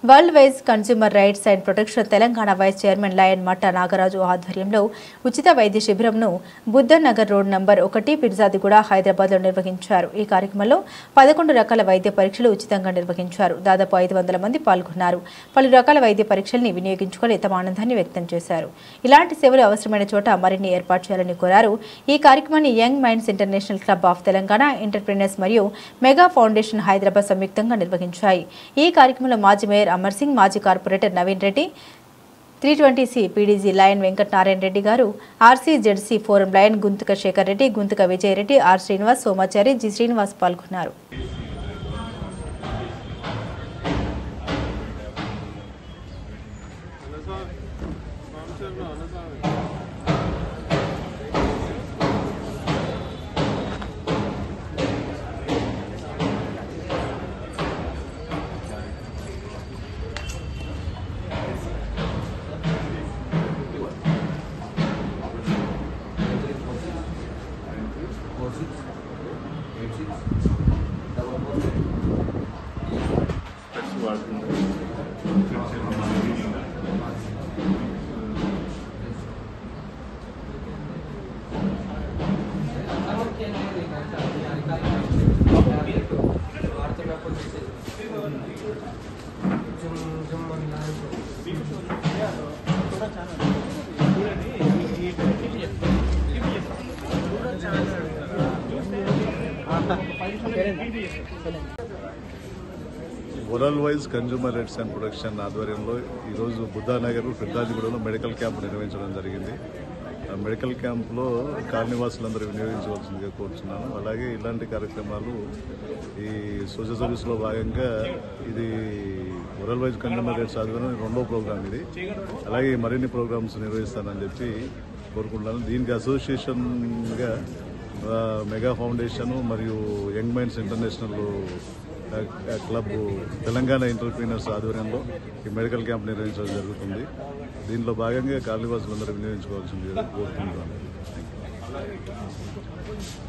World wise consumer rights and protection Telangana vice chairman lion Matta Nagaraju ఆధ్వర్యంలో ఉచిత వైద్య శిబిరంను బుద్ధన్ నగర్ రోడ్ నంబర్ 1 పిర్జాదిగూడ హైదరాబాద్లో నిర్వహించారు. ఈ కార్యక్రమంలో 11 రకాల వైద్య పరీక్షలు ఉచితంగా నిర్వహించారు. దాదాపు 500 మంది పాల్గొన్నారు. పలు రకాల వైద్య పరీక్షల్ని వినియోగించుకొని తమ ఆనందాన్ని వ్యక్తం చేశారు. ఇలాంటి సేవలు అవసరమైన చోట మరిన్ని ఏర్పాటు చేయాలని కోరారు. ఈ కార్యక్రమాన్ని young minds international club of Telangana, entrepreneurs మరియు మెగా ఫౌండేషన్ హైదరాబాద్ సంయుక్తంగా నిర్వహించాయి. ఈ కార్యక్రమంలో మాజీ మేయర్ అమర్ సింగ్, మాజీ corporator Naveen Reddy, 320C PDG lion Venkata Narayana Reddy garu, RCZC forum lion Gunthuka Shekar Reddy, Gunthuka Vijay Reddy, R Srinivas, Somachari, G Srinivas పాల్గొన్నారు. World wise consumer rights and protection ఆధ్వర్యంలో ఈరోజు బుద్ధానగర్ ఫిర్జాదిగూడలో మెడికల్ క్యాంప్ నిర్వహించడం జరిగింది. ఆ మెడికల్ క్యాంప్లో కాలనీవాసులందరూ వినియోగించవలసిందిగా కోరుతున్నాను. అలాగే ఇలాంటి కార్యక్రమాలు ఈ సోషల్ సర్వీస్లో భాగంగా ఇది వరల్డ్ వైజ్ కన్స్యూమర్ రైట్స్ ఆధ్వర్యంలో 2వ ప్రోగ్రామ్ ఇది. అలాగే మరిన్ని ప్రోగ్రామ్స్ నిర్వహిస్తానని చెప్పి కోరుకుంటున్నాను. దీనికి అసోసియేషన్గా మెగా ఫౌండేషన్ మరియు young minds international club Telangana entrepreneurs ఆధ్వర్యంలో ఈ మెడికల్ క్యాంప్ నిర్వహించడం జరుగుతుంది. దీనిలో భాగంగా కాలనీవాసులందరూ వినియోగించుకోవాల్సింది కోరుతున్నాను.